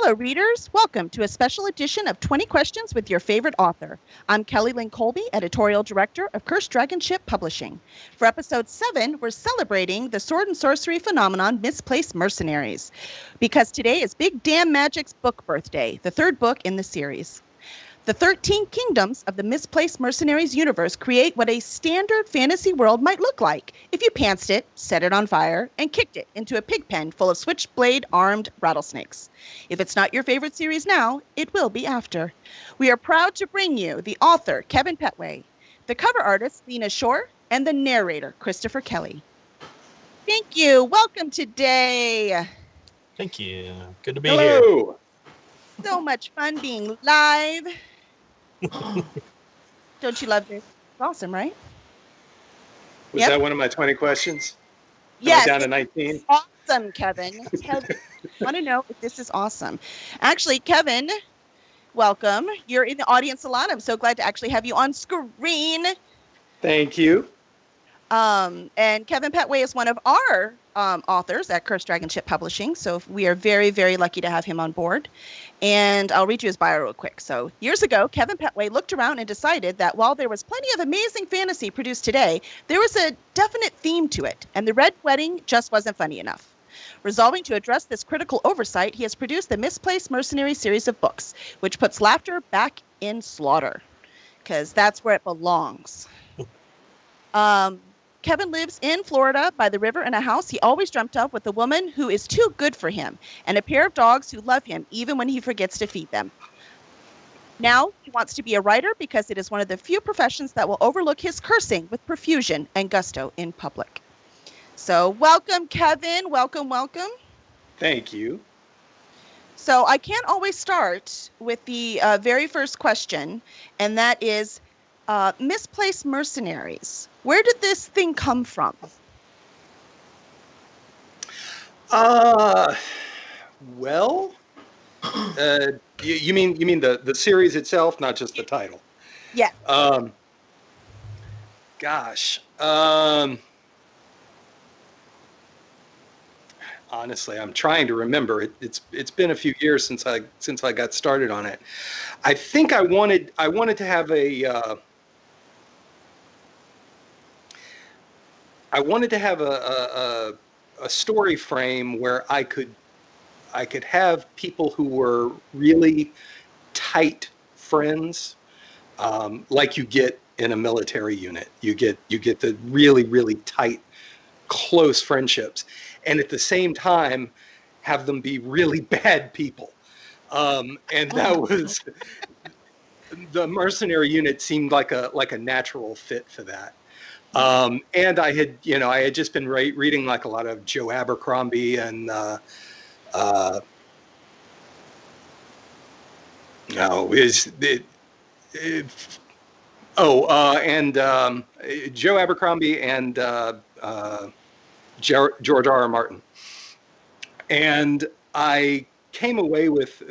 Hello, readers. Welcome to a special edition of 20 Questions with Your Favorite Author. I'm Kelly Lynn Colby, Editorial Director of Cursed Dragon Ship Publishing. For episode 7, we're celebrating the sword and sorcery phenomenon, Misplaced Mercenaries, because today is Big Damn Magic's book birthday, the third book in the series. The 13 kingdoms of the Misplaced Mercenaries universe create what a standard fantasy world might look like if you pantsed it, set it on fire, and kicked it into a pig pen full of switchblade-armed rattlesnakes. If it's not your favorite series now, it will be after. We are proud to bring you the author, Kevin Petway, the cover artist, Lena Shore, and the narrator, Christopher Kelly. Thank you. Welcome today. Thank you. Good to be here. Hello. So much fun being live. Don't you love this? It's awesome, right? Was that one of my 20 questions? Yes. Down to 19? Awesome, Kevin. I want to know if this is awesome. Actually, Kevin, welcome. You're in the audience a lot. I'm so glad to actually have you on screen. Thank you. And Kevin Petway is one of our authors at Cursed Dragon Ship Publishing, so we are very, very lucky to have him on board. And I'll read you his bio real quick. So years ago, Kevin Petway looked around and decided that while there was plenty of amazing fantasy produced today, there was a definite theme to it, and the Red Wedding just wasn't funny enough. Resolving to address this critical oversight, he has produced the Misplaced Mercenary series of books, which puts laughter back in slaughter, because that's where it belongs. Kevin lives in Florida by the river in a house he always dreamt of with a woman who is too good for him and a pair of dogs who love him even when he forgets to feed them. Now he wants to be a writer because it is one of the few professions that will overlook his cursing with profusion and gusto in public. So welcome, Kevin. Welcome, welcome. Thank you. So I can't always start with the very first question, and that is Misplaced Mercenaries. Where did this thing come from? Well, you mean the series itself, not just the title? Yeah. Gosh. Honestly, I'm trying to remember. It's been a few years since I got started on it. I think I wanted to have a story frame where I could have people who were really tight friends, like you get in a military unit. You get the really, really tight, close friendships, and at the same time have them be really bad people. And that was the mercenary unit seemed like a natural fit for that. And I had just been reading like a lot of Joe Abercrombie and Joe Abercrombie and George R.R. Martin. And I came away with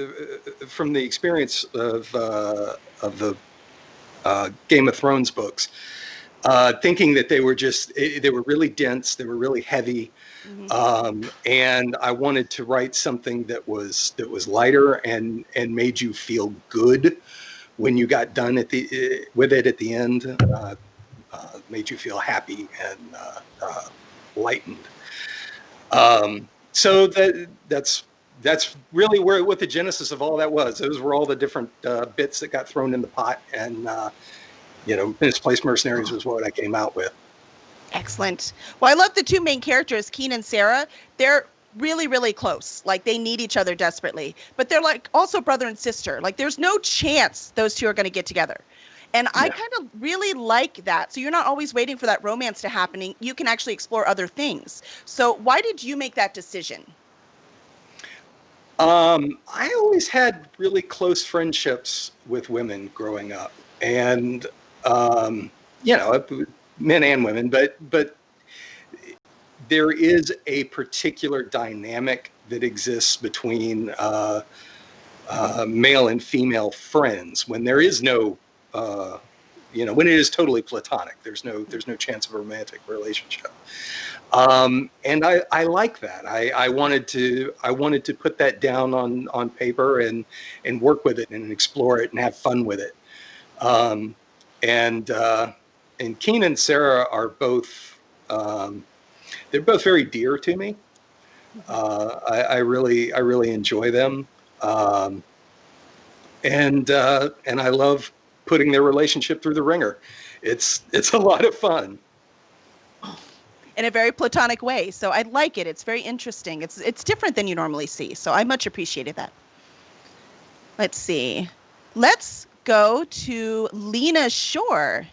from the experience of the Game of Thrones books, thinking that they were really dense, they were really heavy, and I wanted to write something that was lighter and made you feel good when you got done with it at the end. Made you feel happy and lightened. So that's really what the genesis of all that was. Those were all the different bits that got thrown in the pot, and Misplaced Mercenaries was what I came out with. Excellent. Well, I love the two main characters, Keen and Sarah. They're really, really close. Like, they need each other desperately. But they're like also brother and sister. Like, there's no chance those two are going to get together. And I kind of really like that. So you're not always waiting for that romance to happen. You can actually explore other things. So why did you make that decision? I always had really close friendships with women growing up. And men and women, but there is a particular dynamic that exists between male and female friends when there is no, when it is totally platonic. There's no chance of a romantic relationship. And I like that. I wanted to put that down on paper and work with it and explore it and have fun with it. Um, and Keen and Sarah are both they're both very dear to me. I really enjoy them, and I love putting their relationship through the ringer. It's a lot of fun. In a very platonic way. So I like it. It's very interesting. It's different than you normally see. So I much appreciated that. Let's see. Let's go to Lena Shore.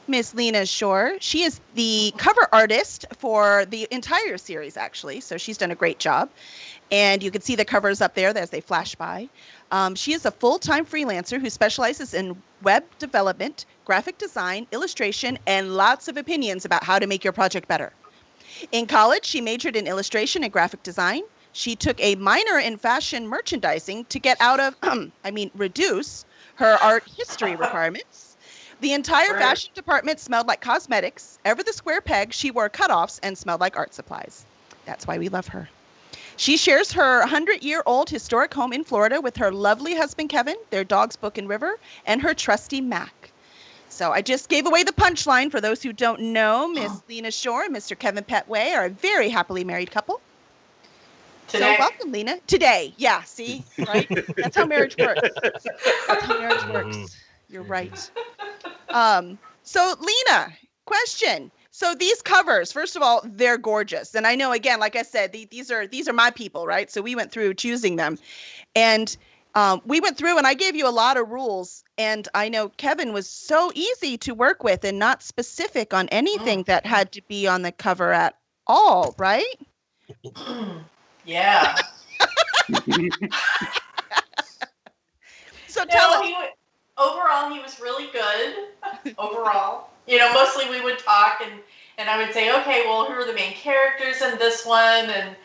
Miss Lena Shore. She is the cover artist for the entire series, actually. So she's done a great job. And you can see the covers up there as they flash by. She is a full-time freelancer who specializes in web development, graphic design, illustration, and lots of opinions about how to make your project better. In college, she majored in illustration and graphic design. She took a minor in fashion merchandising to get out of, reduce her art history requirements. The entire fashion department smelled like cosmetics. Ever the square peg, she wore cutoffs and smelled like art supplies. That's why we love her. She shares her 100-year-old historic home in Florida with her lovely husband, Kevin, their dogs, Book and River, and her trusty Mac. So I just gave away the punchline. For those who don't know, Miss Lena Shore and Mr. Kevin Petway are a very happily married couple. Today. So welcome, Lena. Today. Yeah, see? Right? That's how marriage works. That's how marriage works. You're right. So Lena, question. So these covers, first of all, they're gorgeous. And I know, again, like I said, these are my people, right? So we went through choosing them. And we went through and I gave you a lot of rules. And I know Kevin was so easy to work with and not specific on anything that had to be on the cover at all, right? Yeah. So tell us. Overall, he was really good. Overall. Mostly we would talk and I would say, okay, well, who are the main characters in this one? And,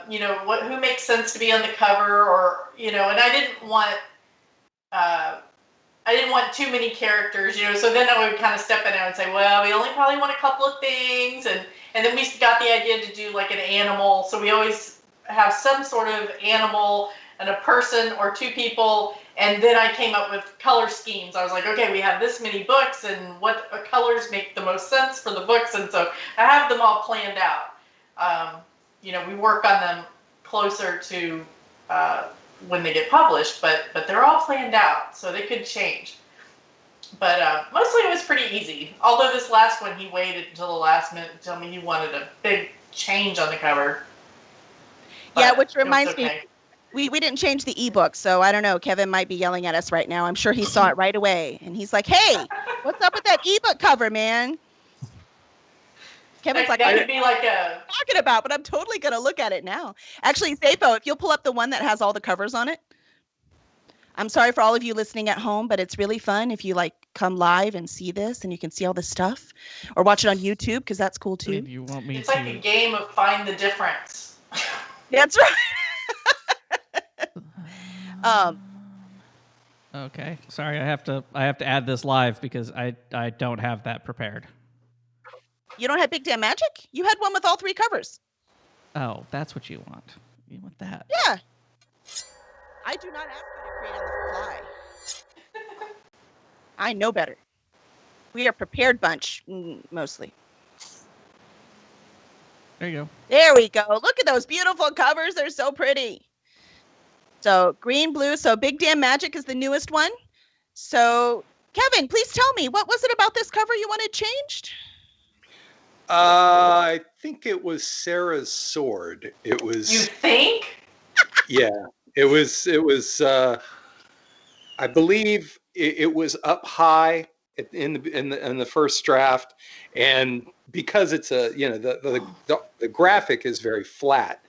who makes sense to be on the cover or, and I didn't want too many characters, so then I would kind of step in and I would say, well, we only probably want a couple of things. And then we got the idea to do like an animal. So we always have some sort of animal and a person or two people. And then I came up with color schemes. I was like, okay, we have this many books and what colors make the most sense for the books. And so I have them all planned out. We work on them closer to when they get published, but they're all planned out, so they could change. But mostly it was pretty easy. Although this last one, he waited until the last minute to tell me he wanted a big change on the cover. But yeah, which reminds me, we didn't change the ebook, so I don't know. Kevin might be yelling at us right now. I'm sure he saw it right away, and he's like, "Hey, what's up with that ebook cover, man?" Kevin's like, that could be like a talking about, but I'm totally gonna look at it now. Actually, Zapho, if you'll pull up the one that has all the covers on it. I'm sorry for all of you listening at home, but it's really fun if you come live and see this, and you can see all this stuff, or watch it on YouTube because that's cool too. You want me it's like a game of find the difference. That's right. Okay, sorry, I have to add this live because I don't have that prepared. You don't have Big Damn Magic? You had one with all three covers. Oh, that's what you want. You want that? Yeah. I do not ask you to create on the fly. I know better. We are a prepared bunch, mostly. There you go. There we go. Look at those beautiful covers. They're so pretty. So green, blue. So Big Damn Magic is the newest one. So Kevin, please tell me, what was it about this cover you wanted changed? I think it was Sarah's sword. It was. You think? Yeah, it was. I believe it was up high in the first draft, and because it's the graphic is very flat,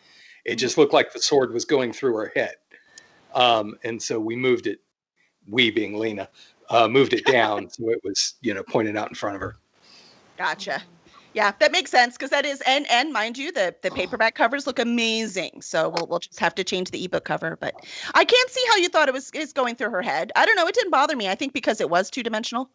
it just looked like the sword was going through her head, and so we moved it. We being Lena, moved it down so it was pointed out in front of her. Gotcha. Yeah, that makes sense because that is, and mind you, the paperback covers look amazing. So we'll just have to change the ebook cover. But I can't see how you thought it's going through her head. I don't know. It didn't bother me. I think because it was two-dimensional.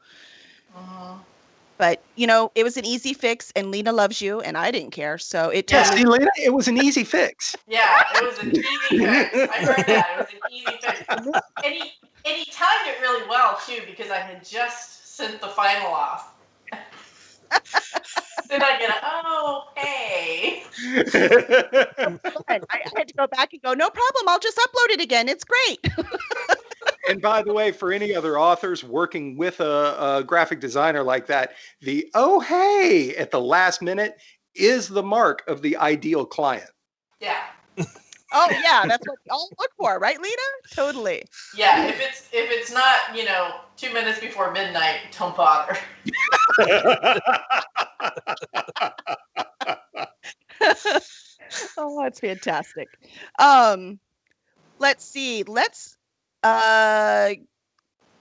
But it was an easy fix, and Lena loves you, and I didn't care, so it Yeah, totally. see, Lena, it was an easy fix. Yeah, it was an easy fix. I heard that. It was an easy fix. And he timed it really well, too, because I had just sent the final off. Then I get hey. I had to go back and go, no problem, I'll just upload it again. It's great. And by the way, for any other authors working with a graphic designer like that, the hey at the last minute is the mark of the ideal client. Yeah. Oh yeah, that's what we all look for, right, Lena? Totally. Yeah, if it's not 2 minutes before midnight, don't bother. Oh, that's fantastic. Let's see.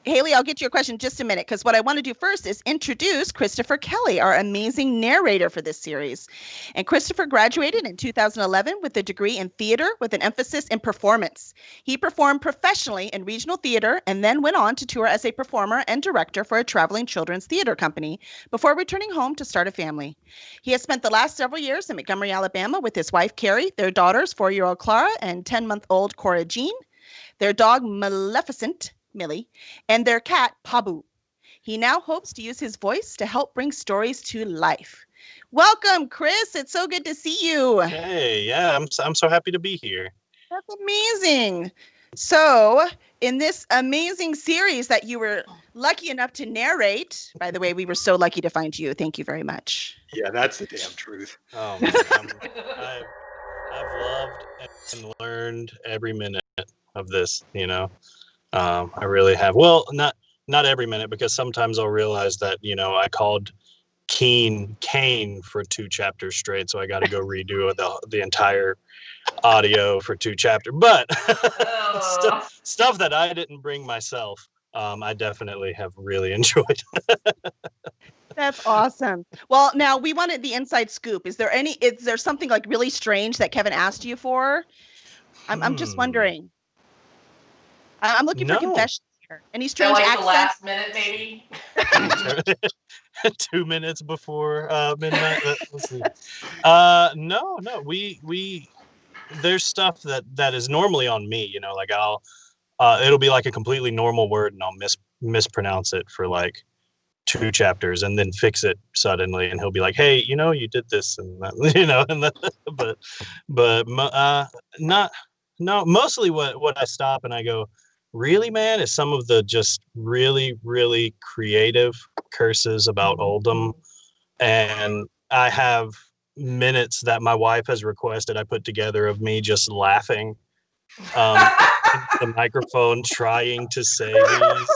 Haley, I'll get to your question in just a minute, because what I want to do first is introduce Christopher Kelly, our amazing narrator for this series. And Christopher graduated in 2011 with a degree in theater with an emphasis in performance. He performed professionally in regional theater and then went on to tour as a performer and director for a traveling children's theater company before returning home to start a family. He has spent the last several years in Montgomery, Alabama with his wife, Carrie, their daughters, 4-year-old Clara and 10-month-old Cora Jean, their dog, Maleficent, Millie, and their cat, Pabu. He now hopes to use his voice to help bring stories to life. Welcome, Chris. It's so good to see you. Hey, yeah, I'm so happy to be here. That's amazing. So, in this amazing series that you were lucky enough to narrate, by the way, we were so lucky to find you. Thank you very much. Yeah, that's the damn truth. Oh, man, I've loved and learned every minute of this. I really have. Well, not every minute, because sometimes I'll realize that I called Kane for 2 chapters straight, so I got to go redo the entire audio for 2 chapters. But stuff that I didn't bring myself, I definitely have really enjoyed. That's awesome. Well, now we wanted the inside scoop. Is there something like really strange that Kevin asked you for? I'm just wondering. I'm looking for confessions here. Any strange like accents? The last minute, maybe. 2 minutes before midnight. Let's see. No. We there's stuff that is normally on me. Like it'll be like a completely normal word, and I'll mispronounce it for like 2 chapters, and then fix it suddenly, and he'll be like, "Hey, you did this and that," and that, but not. No, mostly what I stop and I go, really, man, is some of the just really, really creative curses about Oldham. And I have minutes that my wife has requested I put together of me just laughing into the microphone, trying to say these.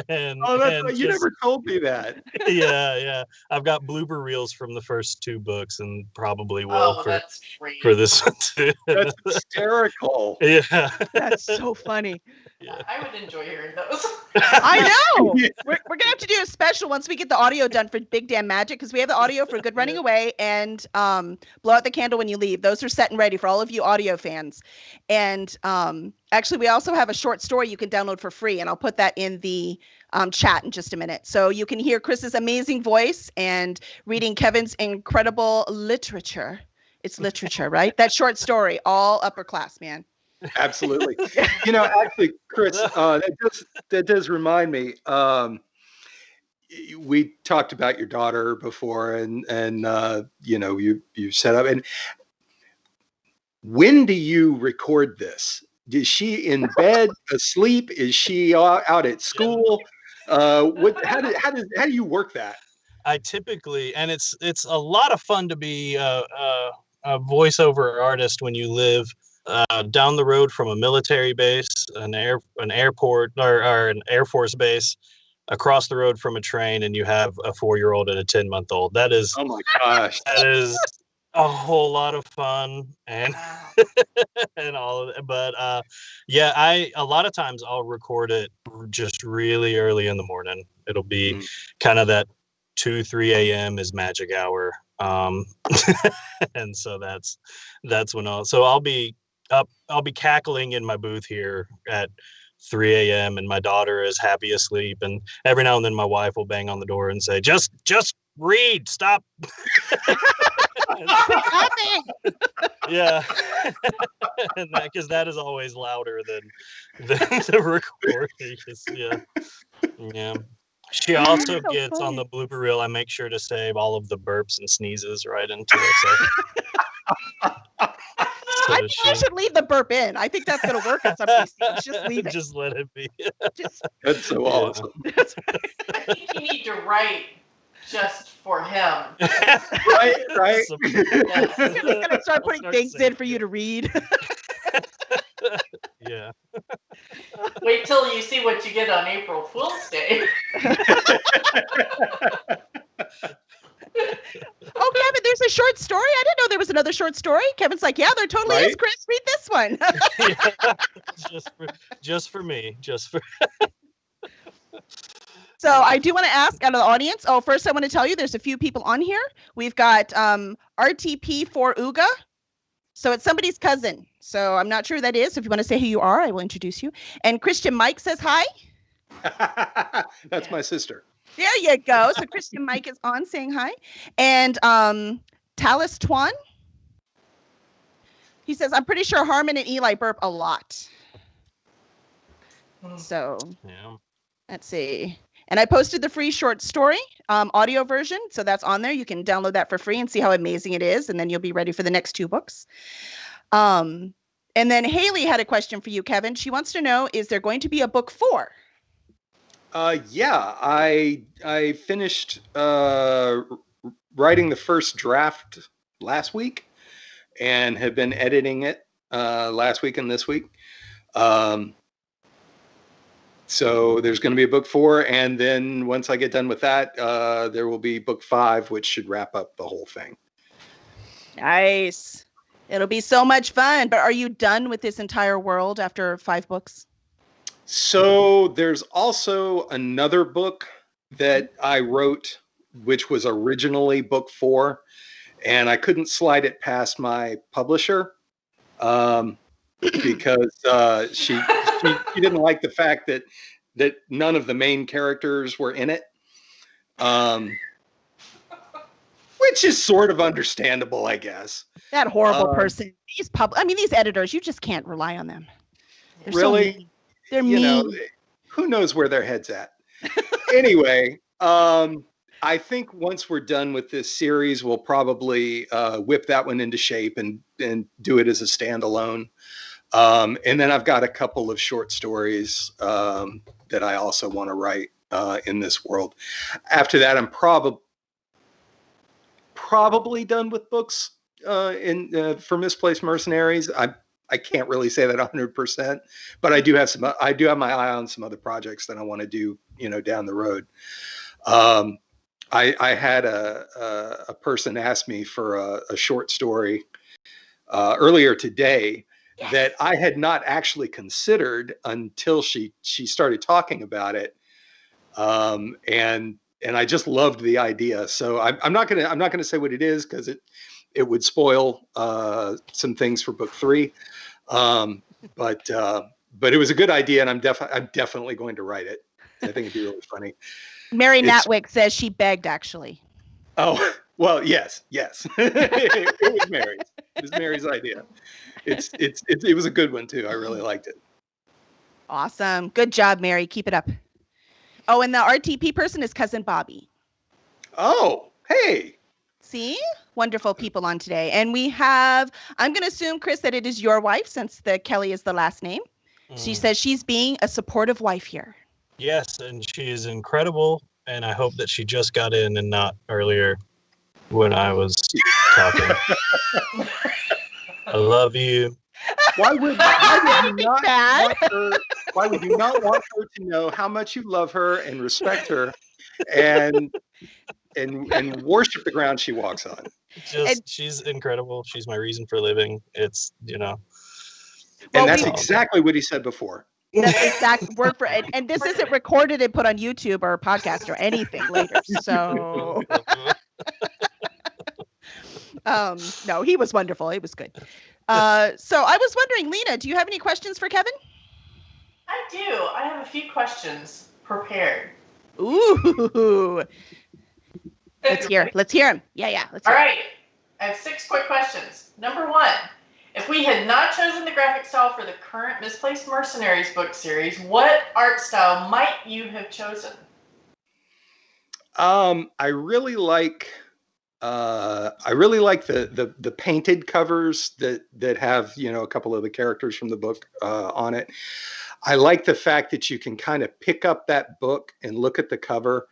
You never told me that. Yeah. I've got blooper reels from the first 2 books, and probably will for this one too. That's hysterical. Yeah. That's so funny. Yeah. I would enjoy hearing those. I know. We're gonna have to do a special once we get the audio done for Big Damn Magic, because we have the audio for Good Running Away and Blow Out the Candle When You Leave. Those are set and ready for all of you audio fans. And actually, we also have a short story you can download for free, and I'll put that in the chat in just a minute. So you can hear Chris's amazing voice and reading Kevin's incredible literature. It's literature, right? That short story, all upper class, man. Absolutely. Actually, Chris, that does remind me. We talked about your daughter before, and you set up. And when do you record this? Is she in bed, asleep? Is she out at school? How do you work that? I typically, and it's a lot of fun to be a voiceover artist when you live down the road from a military base, an airport, or an Air Force base, across the road from a train, and you have a 4-year-old and a 10-month-old. That is, oh my gosh, that is a whole lot of fun, and and all of it. But a lot of times I'll record it just really early in the morning. It'll be kind of that 2-3 a.m. is magic hour, and so that's when I'll be cackling in my booth here at 3 a.m. and my daughter is happy asleep, and every now and then my wife will bang on the door and say, just read, stop. Yeah. And because that is always louder than the recording. Yeah. She also so gets on funny. the blooper reel. I make sure to save all of the burps and sneezes right into it. I think I should leave the burp in. I think that's going to work on some of these things. Just leave it. Just let it be. That's so awesome. I think you need to write just for him. Right. Yes. I'm going to start putting things in for you to read. Yeah. Wait till you see what you get on April Fool's Day. Oh, Kevin, there's a short story. I didn't know there was another short story. Kevin's like, yeah, there totally is. Right? Chris, read this one. Yeah. Just for me. So I do want to ask out of the audience. Oh, first I want to tell you there's a few people on here. We've got RTP for Uga. So it's somebody's cousin. So I'm not sure who that is. So if you want to say who you are, I will introduce you. And Christian Mike says hi. That's my sister. There you go. So Christian Mike is on saying hi. And Talis Twan. He says, I'm pretty sure Harmon and Eli burp a lot. So Yeah. let's see. And I posted the free short story audio version. So that's on there. You can download that for free and see how amazing it is. And then you'll be ready for the next 2 books. And then Haley had a question for you, Kevin. She wants to know, is there going to be a book 4? Yeah, I finished writing the first draft last week and have been editing it last week and this week. So there's going to be a book 4, and then once I get done with that, there will be book 5, which should wrap up the whole thing. Nice. It'll be so much fun. But are you done with this entire world after 5 books? So there's also another book that I wrote, which was originally book 4, and I couldn't slide it past my publisher because she didn't like the fact that none of the main characters were in it, which is sort of understandable, I guess. That horrible person. These editors, you just can't rely on them. They're Really? So mean. They're You mean. know, who knows where their head's at? Anyway, I think once we're done with this series, we'll probably whip that one into shape and do it as a standalone. And then I've got a couple of short stories that I also want to write in this world. After that, I'm probably done with books for Misplaced Mercenaries. I can't really say that 100%, but I do have my eye on some other projects that I want to do, down the road. I had a person ask me for a short story earlier today that I had not actually considered until she started talking about it, and I just loved the idea. So I'm not gonna say what it is because it would spoil some things for book 3. But it was a good idea, and I'm definitely going to write it. I think it'd be really funny. Mary Natwick says she begged, actually. Oh, well, yes. It was Mary's. It was Mary's idea. It was a good one too. I really liked it. Awesome. Good job, Mary. Keep it up. Oh, and the RTP person is Cousin Bobby. Oh, hey. See? Wonderful people on today. And we have, I'm going to assume, Chris, that it is your wife since the Kelly is the last name. She says she's being a supportive wife here. Yes, and she is incredible, and I hope that she just got in and not earlier when I was talking. I love you. Why would you not want her to know how much you love her and respect her and worship the ground she walks on? She's incredible. She's my reason for living. It's, And that's exactly what he said before. That's the exact word for it. And this isn't recorded and put on YouTube or podcast or anything later. So no, he was wonderful. It was good. So I was wondering, Lena, do you have any questions for Kevin? I do. I have a few questions prepared. Ooh. Let's hear him. Yeah. Let's All hear. right. I have 6 quick questions. Number 1. If we had not chosen the graphic style for the current Misplaced Mercenaries book series, what art style might you have chosen? I really like the painted covers that have, you know, a couple of the characters from the book on it. I like the fact that you can kind of pick up that book and look at the cover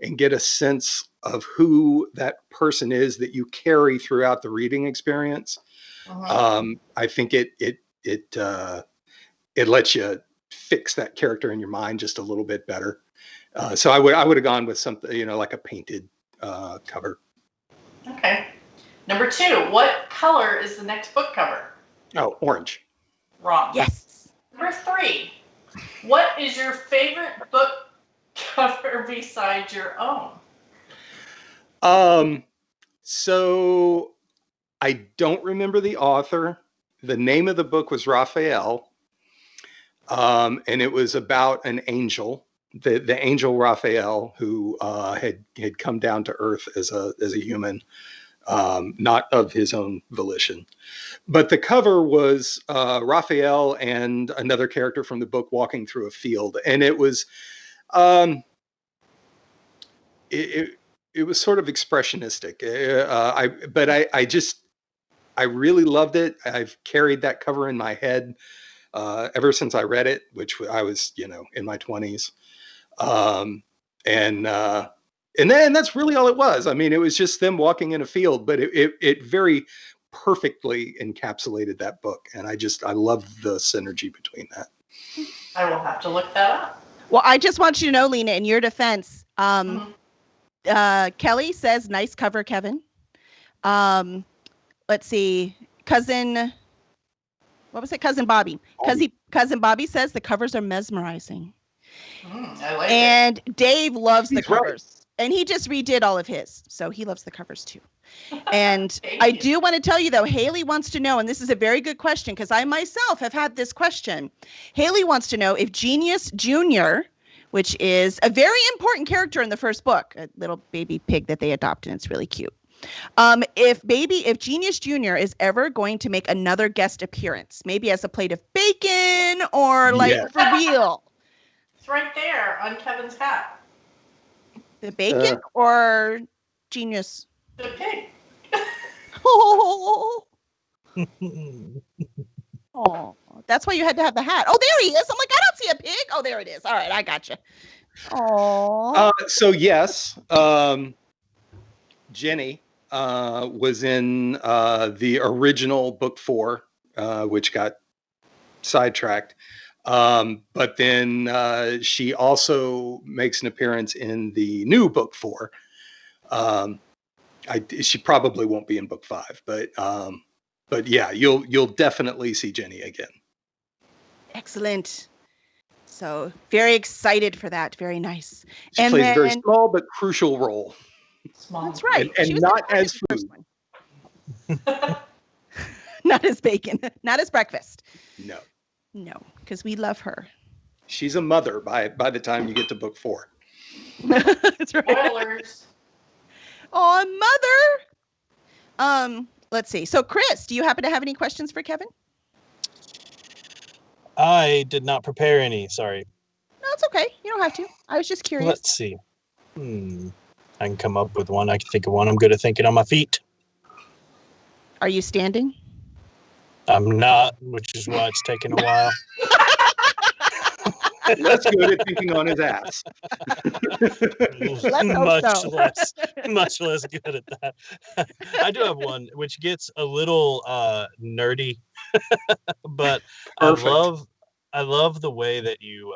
and get a sense of who that person is that you carry throughout the reading experience. I think it lets you fix that character in your mind just a little bit better. So I would have gone with something, you know, like a painted cover. Okay. Number 2. What color is the next book cover? Oh, orange. Wrong. Yes. Number 3. What is your favorite book cover besides your own? So I don't remember the author. The name of the book was Raphael, and it was about an angel, the angel Raphael, who had come down to Earth as a human, not of his own volition. But the cover was Raphael and another character from the book walking through a field, and it was it was sort of expressionistic. I really loved it. I've carried that cover in my head ever since I read it, which I was, you know, in my 20s. And then that's really all it was. I mean, it was just them walking in a field, but it very perfectly encapsulated that book. And I love the synergy between that. I will have to look that up. Well, I just want you to know, Lena, in your defense, Kelly says, nice cover, Kevin. Let's see. Cousin Bobby. Cousin Bobby says the covers are mesmerizing. I like and it. Dave loves the He's right. covers. And he just redid all of his. So he loves the covers too. And I do want to tell you, though, Haley wants to know, and this is a very good question because I myself have had this question. Haley wants to know if Genius Jr., which is a very important character in the first book, a little baby pig that they adopt, and it's really cute. If Genius Jr. is ever going to make another guest appearance, maybe as a plate of bacon or like for real. It's right there on Kevin's hat. The bacon or Genius? The pig. Oh, that's why you had to have the hat. Oh, there he is. I'm like, I don't see a pig. Oh, there it is. All right, I got you. Oh. So yes, Jenny was in the original book 4, which got sidetracked. But then she also makes an appearance in the new book 4. She probably won't be in book 5, but yeah, you'll definitely see Jenny again. Excellent. So very excited for that. Very nice. She plays a very small but crucial role. Small. That's right. And not as food. Not as bacon. Not as breakfast. No, because we love her. She's a mother by the time you get to book 4. That's right. Spoilers. Oh, mother. Let's see. So, Chris, do you happen to have any questions for Kevin? I did not prepare any. Sorry. No, it's okay. You don't have to. I was just curious. Let's see. I can come up with one. I can think of one. I'm good at thinking on my feet. Are you standing? I'm not, which is why it's taking a while. Less good at thinking on his ass. much less good at that. I do have one which gets a little nerdy, but perfect. I love the way that you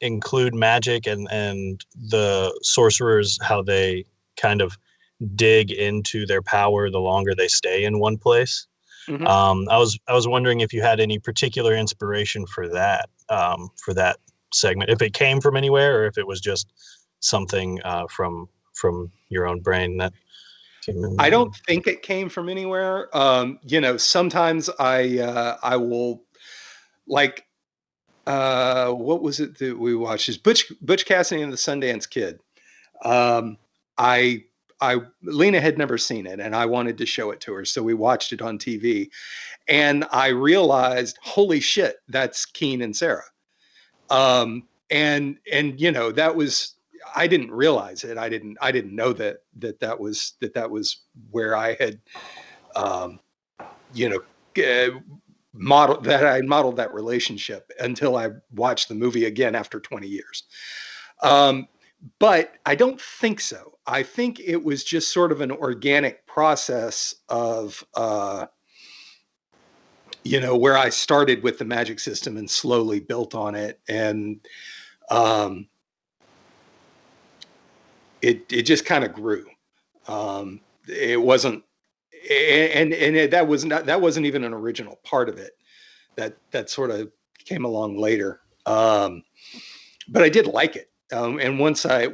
include magic and the sorcerers, how they kind of dig into their power the longer they stay in one place. Mm-hmm. I was wondering if you had any particular inspiration for that segment, if it came from anywhere or if it was just something from your own brain that came in. I don't think it came from anywhere. Sometimes I will like what was it that we watched? Is Butch Cassidy and the Sundance Kid. Lena had never seen it, and I wanted to show it to her, so we watched it on TV, and I realized, holy shit, that's Keen and Sarah. And you know, that was, I didn't realize it. I didn't know that was where I had, you know, modeled that relationship until I watched the movie again after 20 years. But I don't think so. I think it was just sort of an organic process of, you know, where I started with the magic system and slowly built on it. And it just kind of grew. It wasn't, that wasn't even an original part of it. That sort of came along later. But I did like it. And once I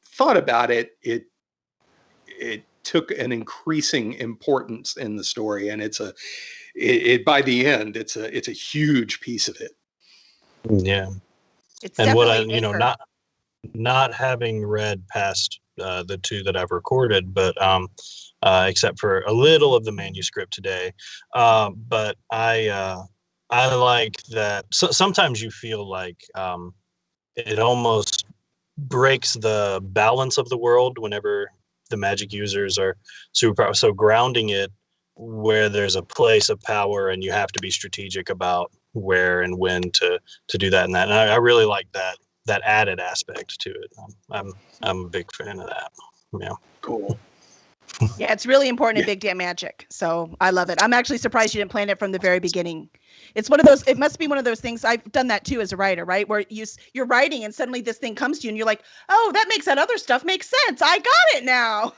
thought about it, it took an increasing importance in the story, and by the end, it's a huge piece of it. Yeah. It's And what definitely not having read past the two that I've recorded, but except for a little of the manuscript today, but I like that. So sometimes you feel like it almost breaks the balance of the world whenever the magic users are super. So grounding it where there's a place of power, and you have to be strategic about where and when to do that and that. And I really like that added aspect to it. I'm a big fan of that. Yeah. Cool. Yeah, it's really important in Big Damn Magic. So I love it. I'm actually surprised you didn't plan it from the very beginning. It's one of those, it must be one of those things. I've done that too as a writer, right? Where you're writing and suddenly this thing comes to you and you're like, oh, that makes that other stuff make sense. I got it now.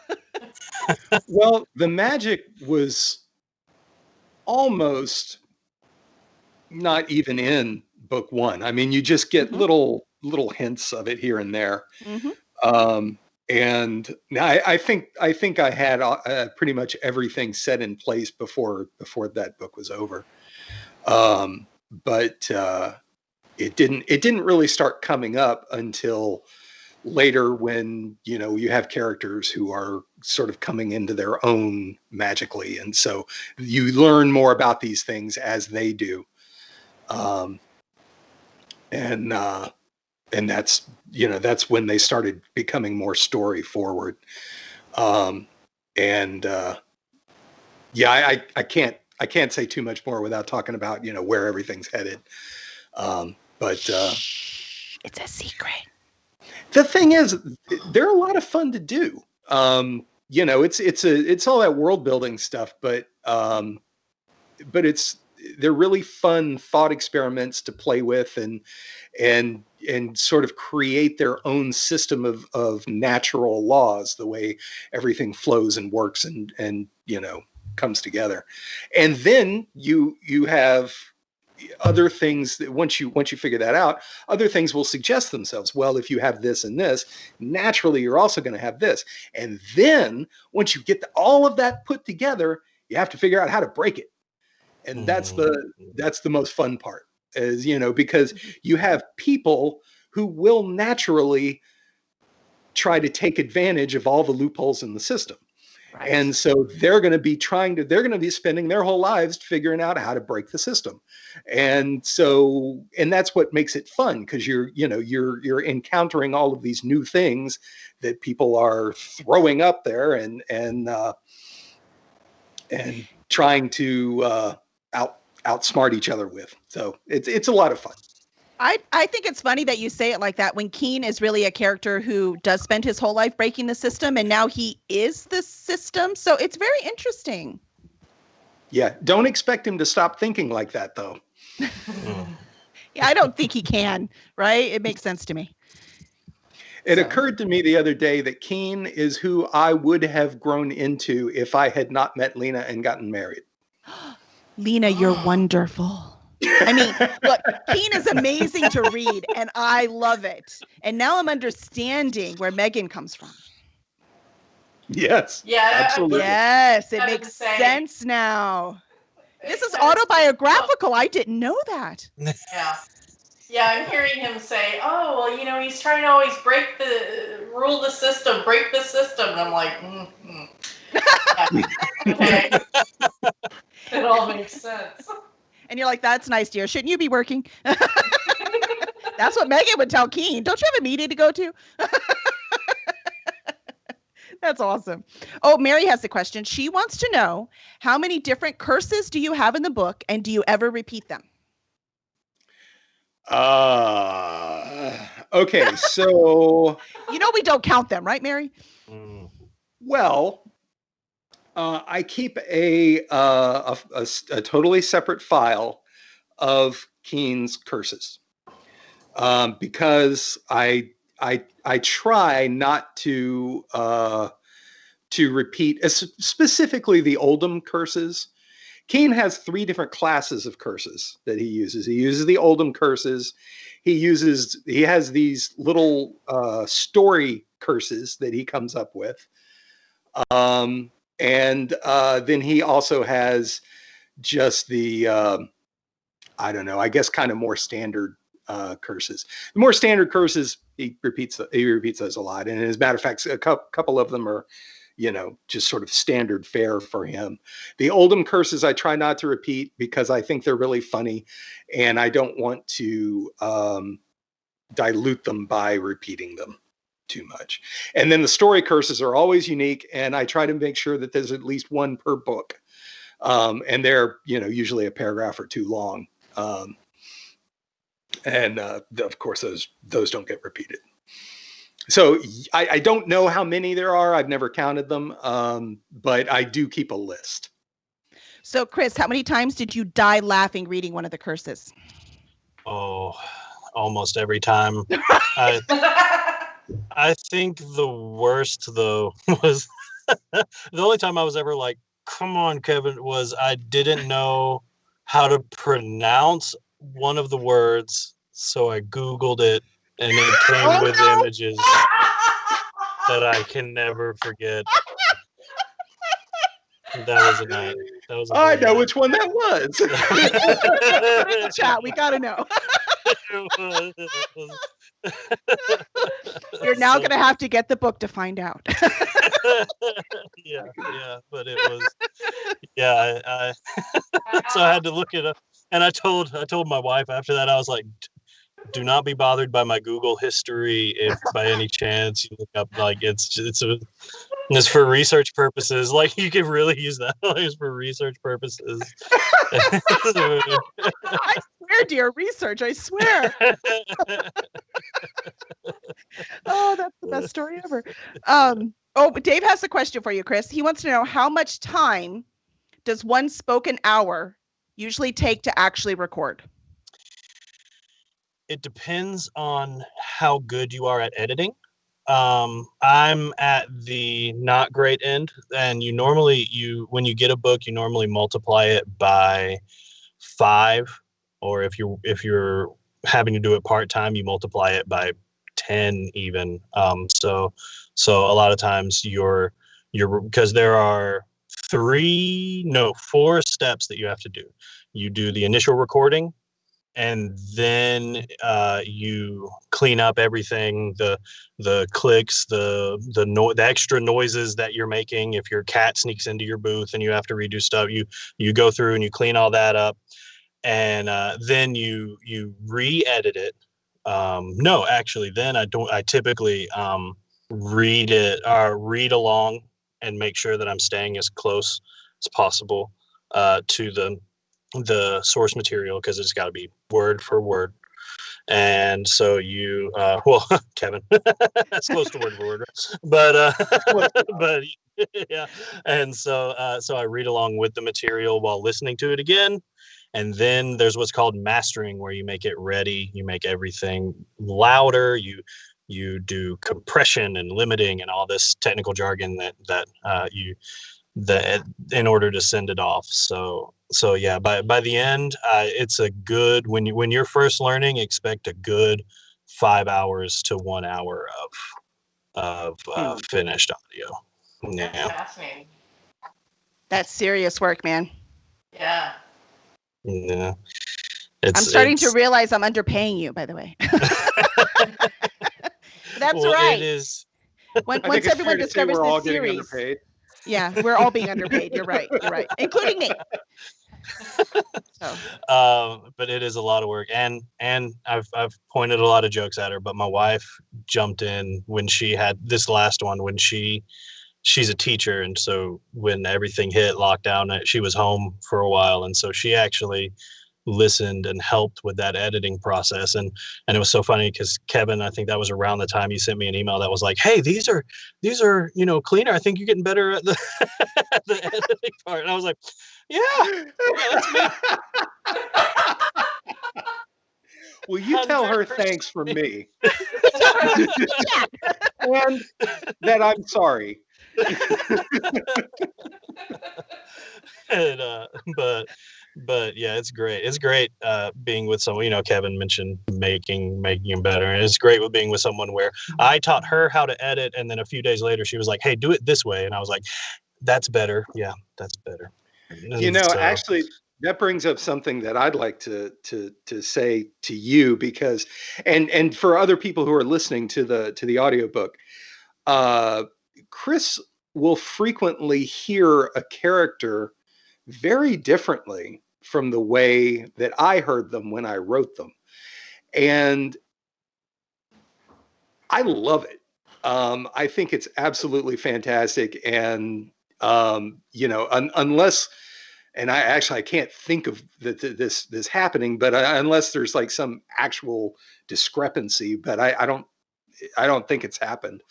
Well, the magic was almost not even in book one. I mean, you just get little hints of it here and there. And I think I had pretty much everything set in place before that book was over. But it didn't really start coming up until later, when, you know, you have characters who are sort of coming into their own magically, and so you learn more about these things as they do. And that's, you know, that's when they started becoming more story forward. Yeah, I can't say too much more without talking about, you know, where everything's headed. But it's a secret. The thing is, they're a lot of fun to do. You know, it's all that world building stuff, but they're really fun thought experiments to play with and sort of create their own system of natural laws, the way everything flows and works and you know, comes together. And then you have other things that once you figure that out, other things will suggest themselves. Well, if you have this and this, naturally you're also going to have this. And then once you get all of that put together, you have to figure out how to break it. And that's the most fun part, is, you know, because you have people who will naturally try to take advantage of all the loopholes in the system. Right. And so they're going to be spending their whole lives figuring out how to break the system. And that's what makes it fun, because you're encountering all of these new things that people are throwing up there and trying to outsmart each other with. So it's a lot of fun. I think it's funny that you say it like that, when Keen is really a character who does spend his whole life breaking the system, and now he is the system. So it's very interesting. Yeah. Don't expect him to stop thinking like that, though. Yeah, I don't think he can, right? It makes sense to me. It occurred to me the other day that Keen is who I would have grown into if I had not met Lena and gotten married. Lena, you're wonderful. I mean, look, Keen is amazing to read, and I love it. And now I'm understanding where Megan comes from. Yes. Yeah. Absolutely. Yes, it makes sense now. This is autobiographical. I didn't know that. Yeah. Yeah, I'm hearing him say, "Oh, well, you know, he's trying to always rule the system, break the system." And I'm like, yeah, okay. It all makes sense. And you're like, that's nice, dear. Shouldn't you be working? That's what Megan would tell Keen. Don't you have a meeting to go to? That's awesome. Oh, Mary has a question. She wants to know, how many different curses do you have in the book, and do you ever repeat them? Okay, so You know we don't count them, right, Mary? well, I keep a totally separate file of Keen's curses because I try not to repeat specifically the Oldham curses. Keen has 3 different classes of curses that he uses. He uses the Oldham curses. He has these little story curses that he comes up with. And then he also has just the, I don't know, I guess kind of more standard curses. The more standard curses, he repeats those a lot. And as a matter of fact, a couple of them are, just sort of standard fare for him. The Oldham curses I try not to repeat because I think they're really funny, and I don't want to dilute them by repeating them too much. And then the story curses are always unique, and I try to make sure that there's at least one per book. And they're, usually a paragraph or 2 long. And of course, those don't get repeated. So I don't know how many there are. I've never counted them, but I do keep a list. So, Chris, how many times did you die laughing reading one of the curses? Oh, almost every time. I think the worst, though, was the only time I was ever like, come on, Kevin, was I didn't know how to pronounce one of the words, so I Googled it, and it came with images that I can never forget. That was a night. I know which one that was. Put it in the chat. We got to know. You're now going to have to get the book to find out. yeah, but it was, I so I had to look it up, and I told my wife after that, I was like, do not be bothered by my Google history if by any chance you look up, like, it's for research purposes. Like, you can really use that for research purposes. I swear, dear, research, I swear. Oh, that's the best story ever. But Dave has a question for you, Chris. He wants to know, how much time does one spoken hour usually take to actually record? It depends on how good you are at editing. I'm at the not great end, and when you get a book, you normally multiply it by 5, or if you're having to do it part-time, you multiply it by 10 even. So a lot of times you're because there are 4 steps that you have to do. You do the initial recording, and then you clean up everything, the clicks, the extra noises that you're making. If your cat sneaks into your booth and you have to redo stuff, you go through and you clean all that up, and then you re-edit it. No, actually, then I typically read it or read along and make sure that I'm staying as close as possible to the source material, because it's got to be word for word. And so you Kevin, that's close to word for word, but but yeah. And so I read along with the material while listening to it again. And then there's what's called mastering, where you make it ready, you make everything louder, you do compression and limiting and all this technical jargon that in order to send it off. So yeah, by the end, it's a good, when you're first learning, expect a good 5 hours to 1 hour of finished audio. Yeah. Fascinating. That's serious work, man. Yeah. Yeah. I'm starting to realize I'm underpaying you, by the way. That's well, right. It is. Once everyone discovers we're all this getting series, underpaid. yeah, we're all being underpaid. You're right. You're right, including me. So. But it is a lot of work, and I've pointed a lot of jokes at her, but my wife jumped in when she had this last one, when she's a teacher, and so when everything hit lockdown, she was home for a while, and so she actually listened and helped with that editing process. And it was so funny because Kevin, I think that was around the time he sent me an email that was like, hey, these are cleaner. I think you're getting better at the the editing part. And I was like, yeah, that's me. Will you tell her thanks from me? And that I'm sorry. And, but yeah, it's great. It's great being with someone. Kevin mentioned making him better, and it's great with being with someone where I taught her how to edit, and then a few days later she was like, hey, do it this way, and I was like, that's better. Yeah, that's better. Actually, that brings up something that I'd like to say to you, because and for other people who are listening to the audiobook, Chris will frequently hear a character very differently from the way that I heard them when I wrote them. And I love it. I think it's absolutely fantastic. And, unless, and I can't think of this happening, but unless there's like some actual discrepancy, but I don't think it's happened.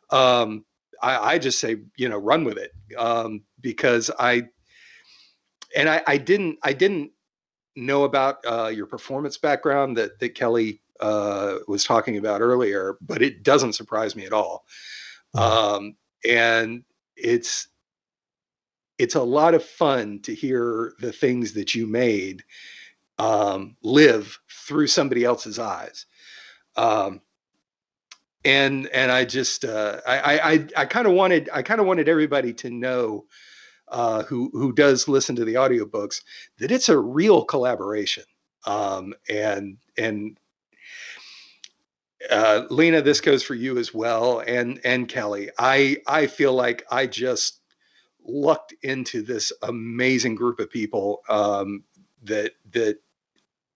I just say, run with it. Because I didn't know about your performance background that Kelly was talking about earlier, but it doesn't surprise me at all. And it's a lot of fun to hear the things that you made live through somebody else's eyes. And I just I kind of wanted everybody to know, who does listen to the audiobooks, that it's a real collaboration. And Lena, this goes for you as well, and Kelly. I feel like I just lucked into this amazing group of people that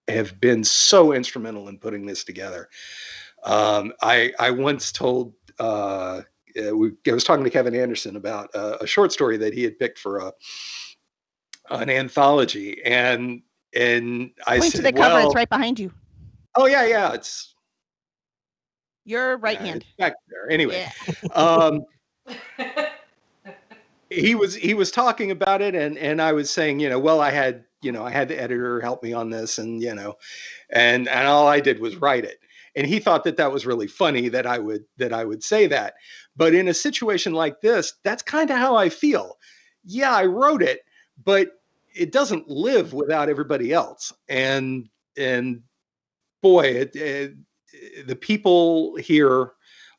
have been so instrumental in putting this together. I once told I was talking to Kevin Anderson about a short story that he had picked for an anthology, and I Point said, to the cover. It's right behind you. Oh yeah, it's your right hand. It's back there. Anyway, yeah. He was talking about it, and I was saying, well, I had the editor help me on this, and and all I did was write it. And he thought that was really funny that I would say that. But in a situation like this, that's kind of how I feel. Yeah, I wrote it, but it doesn't live without everybody else. And boy, the people here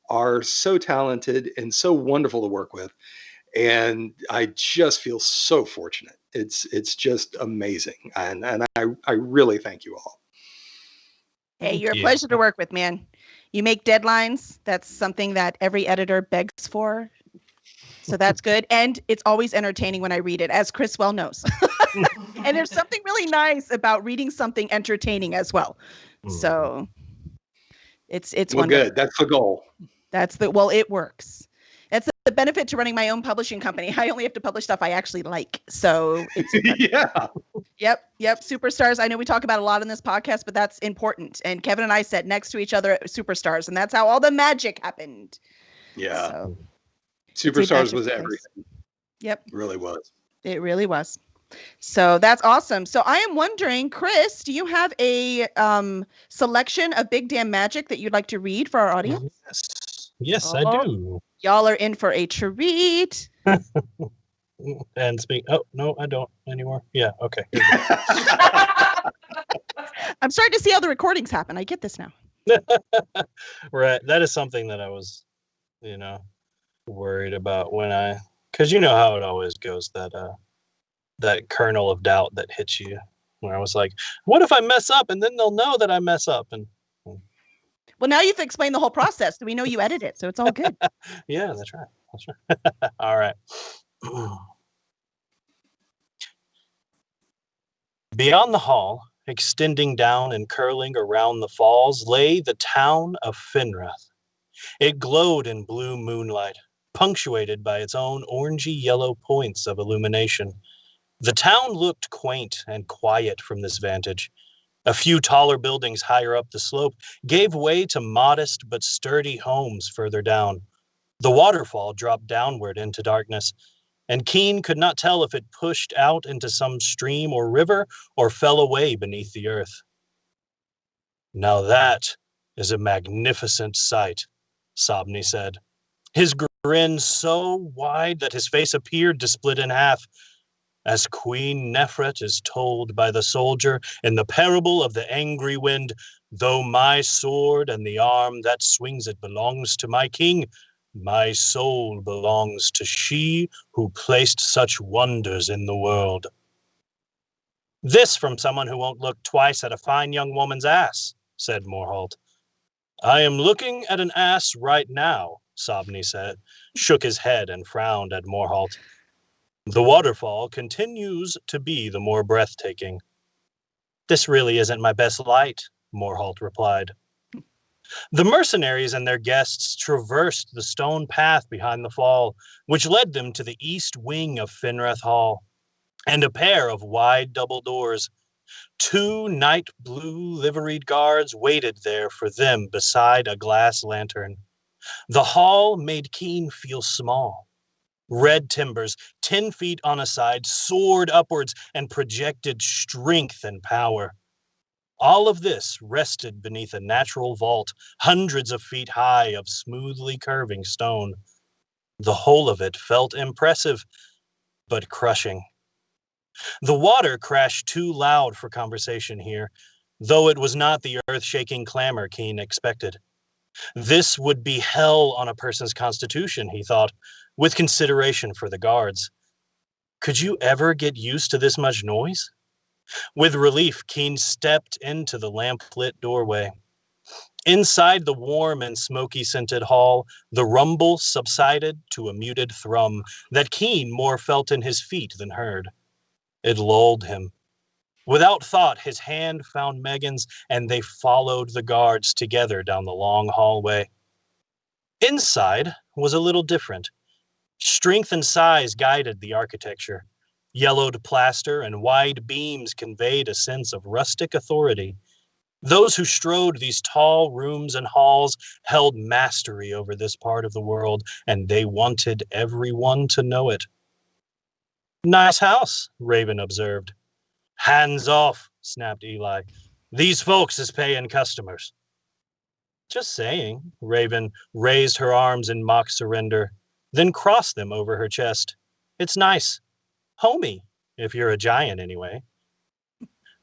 are so talented and so wonderful to work with. And I just feel so fortunate. It's just amazing. And I really thank you all. Hey, you're a pleasure to work with, man. You make deadlines. That's something that every editor begs for. So that's good. And it's always entertaining when I read it, as Chris well knows. And there's something really nice about reading something entertaining as well. So it's well, wonderful. Good. That's the goal. It works. That's the benefit to running my own publishing company. I only have to publish stuff I actually like. So it's yeah. Yep. Superstars. I know we talk about a lot in this podcast, but that's important. And Kevin and I sat next to each other at Superstars, and that's how all the magic happened. Yeah. So, Superstars was everything. Yep. It really was. It really was. So that's awesome. So I am wondering, Chris, do you have a selection of Big Damn Magic that you'd like to read for our audience? Yes, I do. Y'all are in for a treat. And oh, no, I don't anymore. Yeah, okay. I'm starting to see how the recordings happen. I get this now. Right. That is something that I was, worried about because you know how it always goes, that kernel of doubt that hits you Where I was like, what if I mess up and then they'll know that I mess up? And Well, now you've explained the whole process, so we know you edit it, so it's all good. yeah, that's right. That's right. All right. Beyond the hall, extending down and curling around the falls, lay the town of Finrath. It glowed in blue moonlight, punctuated by its own orangey yellow points of illumination. The town looked quaint and quiet from this vantage. A few taller buildings higher up the slope gave way to modest but sturdy homes further down. The waterfall dropped downward into darkness, and Keen could not tell if it pushed out into some stream or river or fell away beneath the earth. Now that is a magnificent sight, Sobney said, his grin so wide that his face appeared to split in half. As Queen Nefret is told by the soldier in the parable of the angry wind, though my sword and the arm that swings it belongs to my king, my soul belongs to she who placed such wonders in the world. This from someone who won't look twice at a fine young woman's ass, said Morholt. I am looking at an ass right now, Sobney said, shook his head and frowned at Morholt. The waterfall continues to be the more breathtaking. This really isn't my best light, Morholt replied. The mercenaries and their guests traversed the stone path behind the fall, which led them to the east wing of Finrath Hall, and a pair of wide double doors. 2 night blue liveried guards waited there for them beside a glass lantern. The hall made Keen feel small. Red timbers, 10 feet on a side, soared upwards and projected strength and power. All of this rested beneath a natural vault, hundreds of feet high of smoothly curving stone. The whole of it felt impressive, but crushing. The water crashed too loud for conversation here, though it was not the earth-shaking clamor Keen expected. This would be hell on a person's constitution, he thought, with consideration for the guards. Could you ever get used to this much noise? With relief, Keen stepped into the lamp-lit doorway. Inside the warm and smoky-scented hall, the rumble subsided to a muted thrum that Keen more felt in his feet than heard. It lulled him. Without thought, his hand found Megan's, and they followed the guards together down the long hallway. Inside was a little different. Strength and size guided the architecture. Yellowed plaster and wide beams conveyed a sense of rustic authority. Those who strode these tall rooms and halls held mastery over this part of the world, and they wanted everyone to know it. Nice house, Raven observed. Hands off, snapped Eli. These folks is paying customers. Just saying, Raven raised her arms in mock surrender, then crossed them over her chest. It's nice. Homey, if you're a giant anyway.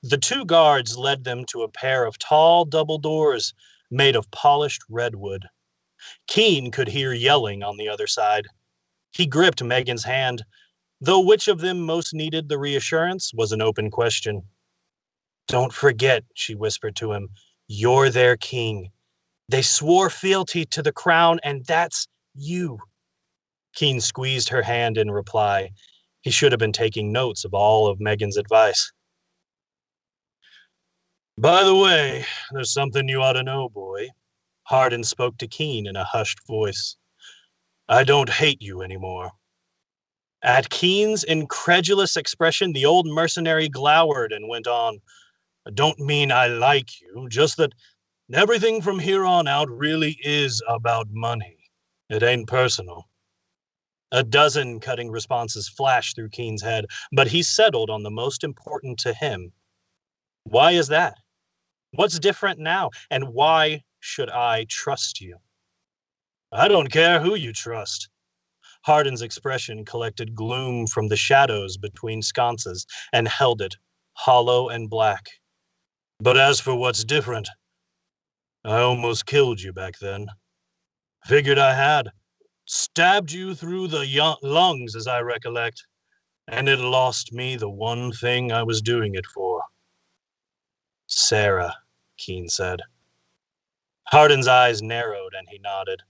The 2 guards led them to a pair of tall double doors made of polished redwood. Keen could hear yelling on the other side. He gripped Megan's hand, though which of them most needed the reassurance was an open question. Don't forget, she whispered to him, you're their king. They swore fealty to the crown, and that's you. Keen squeezed her hand in reply. He should have been taking notes of all of Megan's advice. By the way, there's something you ought to know, boy. Hardin spoke to Keen in a hushed voice. I don't hate you anymore. At Keen's incredulous expression, the old mercenary glowered and went on. I don't mean I like you, just that everything from here on out really is about money. It ain't personal. A dozen cutting responses flashed through Keen's head, but he settled on the most important to him. Why is that? What's different now, and why should I trust you? I don't care who you trust. Hardin's expression collected gloom from the shadows between sconces and held it, hollow and black. But as for what's different, I almost killed you back then. Figured I had. Stabbed you through the lungs, as I recollect, and it lost me the one thing I was doing it for. Sarah, Keen said. Hardin's eyes narrowed and he nodded.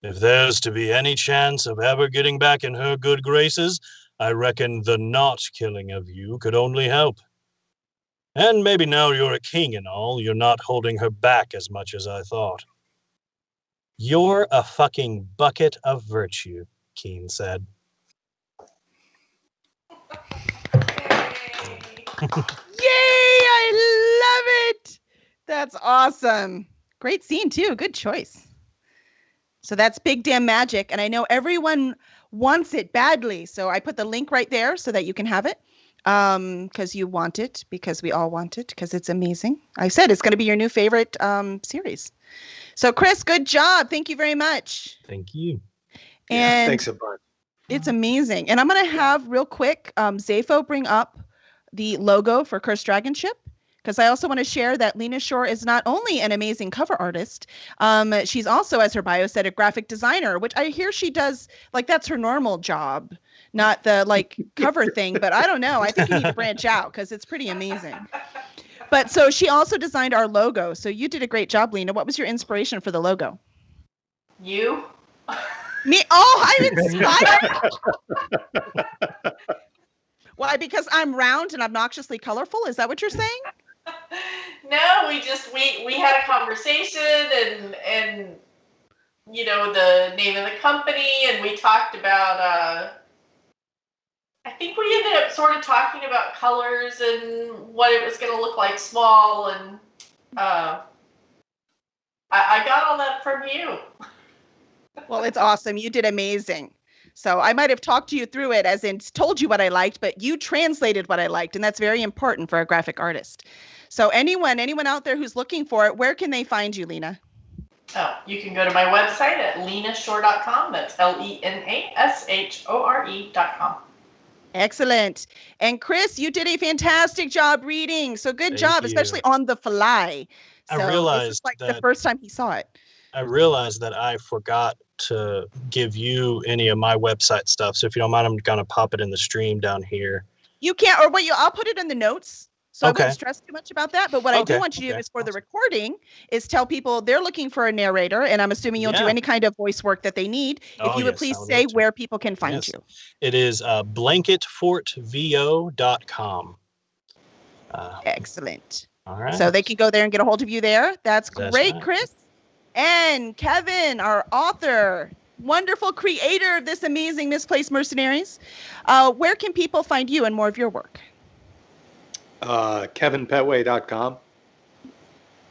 If there's to be any chance of ever getting back in her good graces, I reckon the not killing of you could only help. And maybe now you're a king and all, you're not holding her back as much as I thought. You're a fucking bucket of virtue, Keen said. Yay! I love it. That's awesome. Great scene too. Good choice. So that's Big Damn Magic, and I know everyone wants it badly. So I put the link right there so that you can have it. Because you want it, because we all want it, because it's amazing. I said it's going to be your new favorite series. So Chris, good job. Thank you very much. Thank you. And thanks a bunch. it's amazing. And I'm going to have real quick Zafo bring up the logo for Cursed Dragon Ship, because I also want to share that Lena Shore is not only an amazing cover artist, she's also, as her bio said, a graphic designer, which I hear she does, like, that's her normal job, not the like cover thing. But I don't know. I think you need to branch out because it's pretty amazing. But so she also designed our logo. So you did a great job, Lena. What was your inspiration for the logo? You? Me? Oh, I'm inspired. Why? Because I'm round and obnoxiously colorful? Is that what you're saying? No, we had a conversation and you know, the name of the company, and we talked about I think we ended up sort of talking about colors and what it was going to look like small, and I got all that from you. Well, it's awesome. You did amazing. So I might have talked to you through it, as in told you what I liked, but you translated what I liked, and that's very important for a graphic artist. So anyone out there who's looking for it, where can they find you, Lena? Oh, you can go to my website at lenashore.com. That's LENASHORE.com. Excellent. And Chris, you did a fantastic job reading. So good Thank job, you. especially on the fly. So I this is realized like the that first time he saw it. I realized that I forgot to give you any of my website stuff. So if you don't mind, I'm gonna pop it in the stream down here. You can't, or wait, I'll put it in the notes. So I Okay. won't stress too much about that. But what I do Okay, want you to do okay, is for the awesome. recording is tell people they're looking for a narrator, and I'm assuming you'll do Yeah. any kind of voice work that they need. If Oh, you would yes, please I would say love to. where people can find Yes. you. It is blanketfortvo.com. Excellent. All right. So they can go there and get a hold of you there. That's That's great, right. Chris. And Kevin, our author, wonderful creator of this amazing Misplaced Mercenaries. Where can people find you and more of your work? KevinPetway.com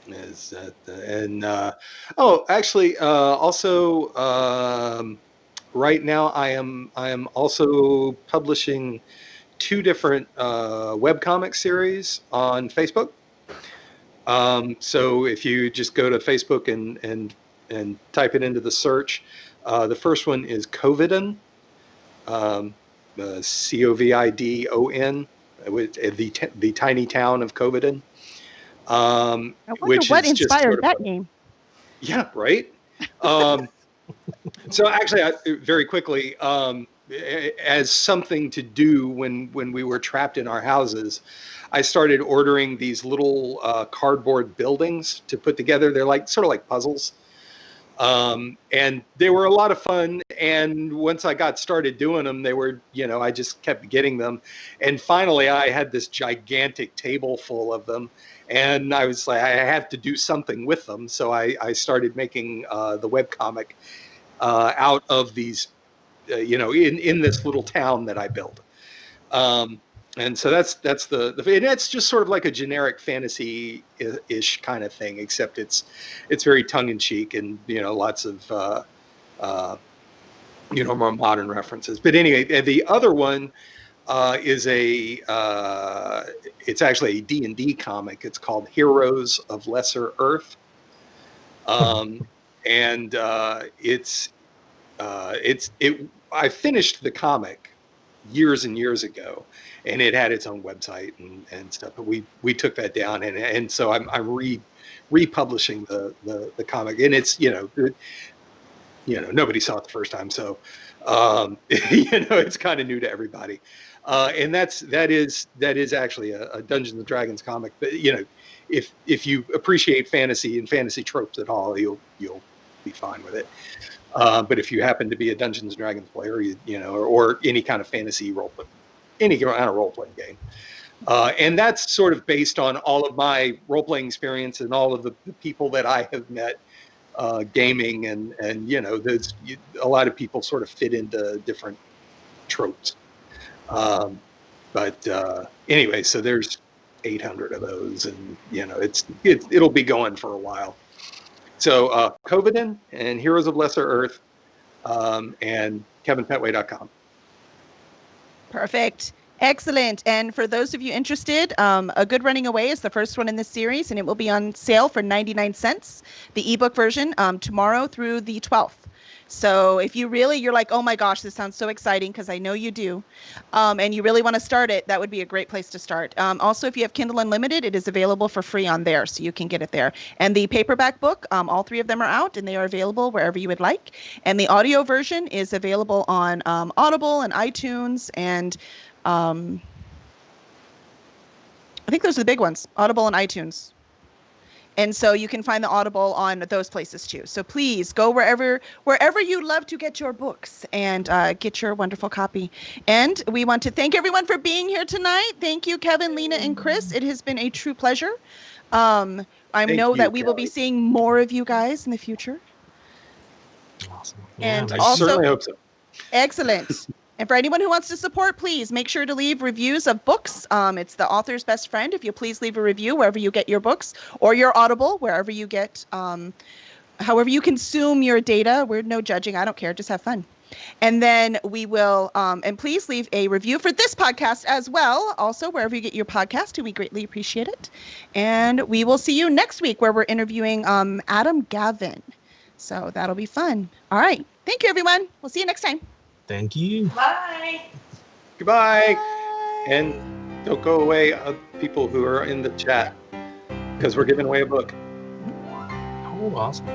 is that, and also right now I am also publishing 2 different webcomic series on Facebook. So if you just go to Facebook and type it into the search, the first one is Covidon, Covidon, with the tiny town of Covidon. I wonder Which what is just inspired sort of that name. Yeah, right. So actually, very quickly, as something to do when we were trapped in our houses, I started ordering these little cardboard buildings to put together. They're like sort of like puzzles. And they were a lot of fun. And once I got started doing them, they were, I just kept getting them. And finally, I had this gigantic table full of them. And I was like, I have to do something with them. So I started making the webcomic out of these, in this little town that I built. And so that's the and it's just sort of like a generic fantasy-ish kind of thing, except it's very tongue-in-cheek and lots of more modern references. But anyway, the other one is it's actually a D&D comic. It's called Heroes of Lesser Earth, and I finished the comic years and years ago, and it had its own website and stuff, but we took that down, and so I'm republishing the comic, and it's nobody saw it the first time, so it's kind of new to everybody. And that is actually a Dungeons and Dragons comic. But if you appreciate fantasy and fantasy tropes at all, you'll be fine with it. But if you happen to be a Dungeons and Dragons player, or any kind of fantasy any kind of role playing game, and that's sort of based on all of my role playing experience and all of the people that I have met gaming, and there's a lot of people sort of fit into different tropes. But anyway, so there's 800 of those, and it'll be going for a while. So Covidin and Heroes of Lesser Earth, and kevinpetway.com. Perfect. Excellent. And for those of you interested, A Good Running Away is the first one in this series, and it will be on sale for 99 cents, the ebook version, tomorrow through the 12th. So if you're like, oh my gosh, this sounds so exciting, because I know you do, and you really want to start it, that would be a great place to start. Also, if you have Kindle Unlimited, it is available for free on there, so you can get it there. And the paperback book, all 3 of them are out, and they are available wherever you would like. And the audio version is available on Audible and iTunes, and I think those are the big ones, Audible and iTunes. And so you can find the Audible on those places too. So please go wherever you love to get your books, and get your wonderful copy. And we want to thank everyone for being here tonight. Thank you, Kevin, Lena, and Chris. It has been a true pleasure. I know that we will be seeing more of you guys in the future. Awesome. And I also, certainly hope so. excellent. And for anyone who wants to support, please make sure to leave reviews of books. It's the author's best friend. If you please leave a review wherever you get your books, or your Audible, wherever you get, however you consume your data. We're no judging. I don't care. Just have fun. And then we will, and please leave a review for this podcast as well. Also, wherever you get your podcast, we greatly appreciate it. And we will see you next week, where we're interviewing Adam Gavin. So that'll be fun. All right. Thank you, everyone. We'll see you next time. Thank you. Bye. Goodbye. Bye. And don't go away, people who are in the chat, because we're giving away a book. Oh, awesome.